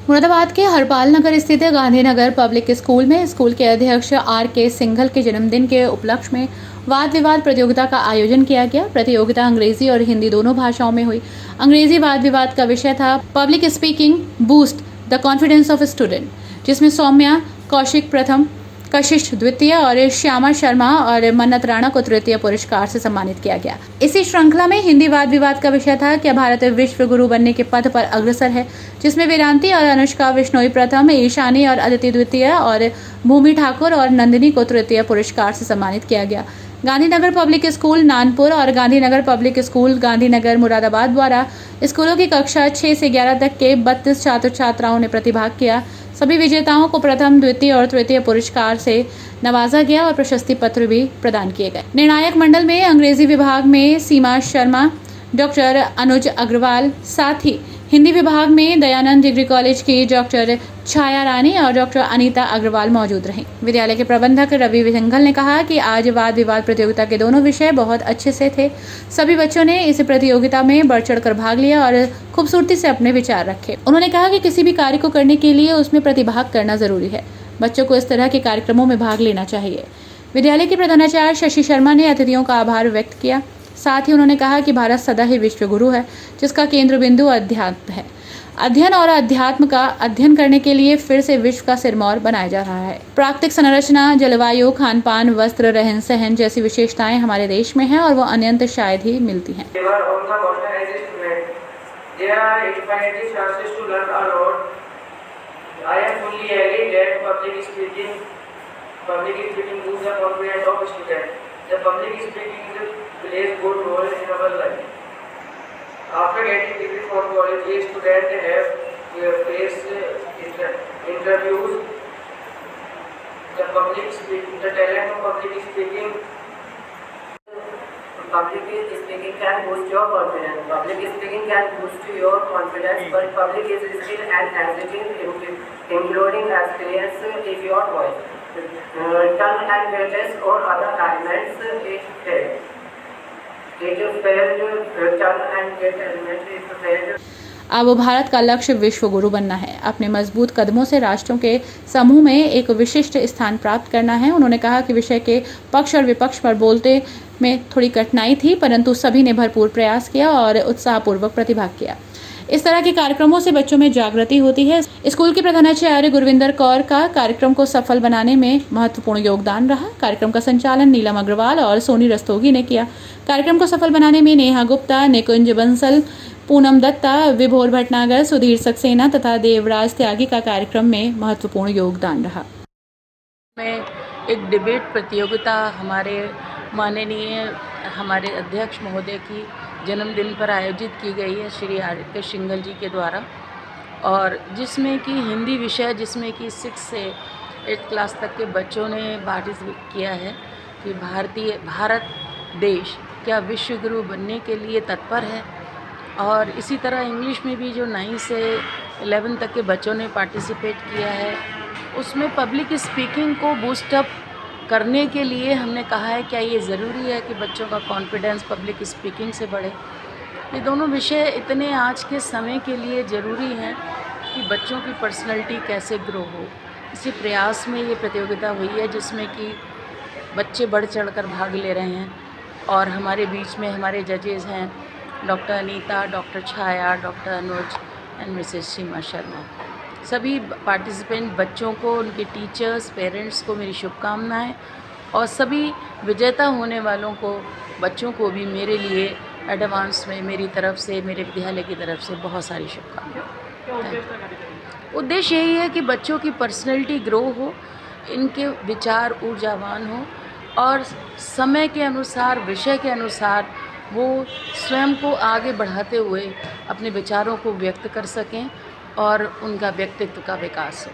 मुरादाबाद के हरपाल नगर स्थित Gandhinagar public school में स्कूल के अध्यक्ष आर.के. सिंघल के जन्मदिन के उपलक्ष्य में वाद विवाद प्रतियोगिता का आयोजन किया गया। प्रतियोगिता अंग्रेजी और हिंदी दोनों भाषाओं में हुई। अंग्रेजी वाद विवाद का विषय था public speaking boost the confidence of student, जिसमें सौम्या कौशिक प्रथम, कशिश द्वितीय और श्यामा शर्मा और मन्नत राणा को तृतीय पुरस्कार से सम्मानित किया गया। इसी श्रृंखला में हिंदी वाद विवाद का विषय था क्या भारत विश्व गुरु बनने के पथ पर अग्रसर है, जिसमें वेदांती और अनुष्का विश्नोई प्रथम, ईशानी और अदिति द्वितीय और भूमि ठाकुर और नंदिनी को तृतीय पुरस्कार से सम्मानित किया गया। गांधीनगर पब्लिक स्कूल नानपुर और गांधीनगर पब्लिक स्कूल गांधीनगर मुरादाबाद द्वारा स्कूलों की कक्षा 6 से 11 तक के 32 छात्र छात्राओं ने प्रतिभाग किया। सभी विजेताओं को प्रथम, द्वितीय और तृतीय पुरस्कार से नवाजा गया और प्रशस्ति पत्र भी प्रदान किए गए। निर्णायक मंडल में अंग्रेजी विभाग में सीमा शर्मा, डॉक्टर अनुज अग्रवाल, साथ ही हिंदी विभाग में दयानंद डिग्री कॉलेज की डॉक्टर छाया रानी और डॉक्टर अनीता अग्रवाल मौजूद रहीं। विद्यालय के प्रबंधक रवि सिंघल ने कहा कि आज वाद विवाद प्रतियोगिता के दोनों विषय बहुत अच्छे से थे। सभी बच्चों ने इस प्रतियोगिता में बढ़ चढ़कर भाग लिया और खूबसूरती से अपने विचार रखे। उन्होंने कहा कि किसी भी कार्य को करने के लिए उसमें प्रतिभाग करना जरूरी है। बच्चों को इस तरह के कार्यक्रमों में भाग लेना चाहिए। विद्यालय के प्रधानाचार्य शशि शर्मा ने अतिथियों का आभार व्यक्त किया। साथ ही उन्होंने कहा कि भारत सदा ही विश्व गुरु है, जिसका केंद्र बिंदु अध्यात्म है। अध्ययन और अध्यात्म का अध्ययन करने के लिए फिर से विश्व का सिरमौर बनाया जा रहा है। प्राकृतिक संरचना, जलवायु, खान पान, वस्त्र, रहन सहन जैसी विशेषताएं हमारे देश में हैं और वो अनंत शायद ही मिलती हैं। plays good role in our life. After getting degree from college, a student have faced interviews. The talent of public speaking. Public speaking can boost your confidence. Public speaking can boost your confidence, but public is still an anxiety, including experience if your voice, tongue and gestures or other elements is failed. अब भारत का लक्ष्य विश्व गुरु बनना है, अपने मजबूत कदमों से राष्ट्रों के समूह में एक विशिष्ट स्थान प्राप्त करना है। उन्होंने कहा कि विषय के पक्ष और विपक्ष पर बोलते में थोड़ी कठिनाई थी, परंतु सभी ने भरपूर प्रयास किया और उत्साहपूर्वक प्रतिभाग किया। इस तरह के कार्यक्रमों से बच्चों में जागृति होती है। स्कूल के प्रधानाचार्य गुरविंदर कौर का कार्यक्रम को सफल बनाने में महत्वपूर्ण योगदान रहा। कार्यक्रम का संचालन नीलम अग्रवाल और सोनी रस्तोगी ने किया। कार्यक्रम को सफल बनाने में नेहा गुप्ता, निकुंज बंसल, पूनम दत्ता, विभोर भटनागर, सुधीर सक्सेना तथा देवराज त्यागी का कार्यक्रम में महत्वपूर्ण योगदान रहा। में एक डिबेट प्रतियोगिता हमारे अध्यक्ष महोदय की जन्मदिन पर आयोजित की गई है श्री आर.के. सिंघल जी के द्वारा, और जिसमें कि हिंदी विषय, जिसमें कि 6 से 8 क्लास तक के बच्चों ने पार्टिसिपेट किया है कि भारत देश क्या विश्व गुरु बनने के लिए तत्पर है। और इसी तरह इंग्लिश में भी जो 9 से 11 तक के बच्चों ने पार्टिसिपेट किया है, उसमें पब्लिक स्पीकिंग को बूस्टअप करने के लिए हमने कहा है क्या ये ज़रूरी है कि बच्चों का कॉन्फिडेंस पब्लिक स्पीकिंग से बढ़े। ये दोनों विषय इतने आज के समय के लिए ज़रूरी हैं कि बच्चों की पर्सनैलिटी कैसे ग्रो हो। इसी प्रयास में ये प्रतियोगिता हुई है, जिसमें कि बच्चे बढ़ चढ़कर भाग ले रहे हैं। और हमारे बीच में हमारे जजेज़ हैं doctor Anita, doctor Chhaya, doctor Anuj and Mrs Seema Sharma. सभी पार्टिसिपेंट बच्चों को, उनके टीचर्स, पेरेंट्स को मेरी शुभकामनाएं, और सभी विजेता होने वालों को, बच्चों को भी मेरे लिए एडवांस में मेरी तरफ से, मेरे विद्यालय की तरफ से बहुत सारी शुभकामनाएं। उद्देश्य यही है कि बच्चों की पर्सनैलिटी ग्रो हो, इनके विचार ऊर्जावान हो और समय के अनुसार, विषय के अनुसार वो स्वयं को आगे बढ़ाते हुए अपने विचारों को व्यक्त कर सकें और उनका व्यक्तित्व का विकास हो।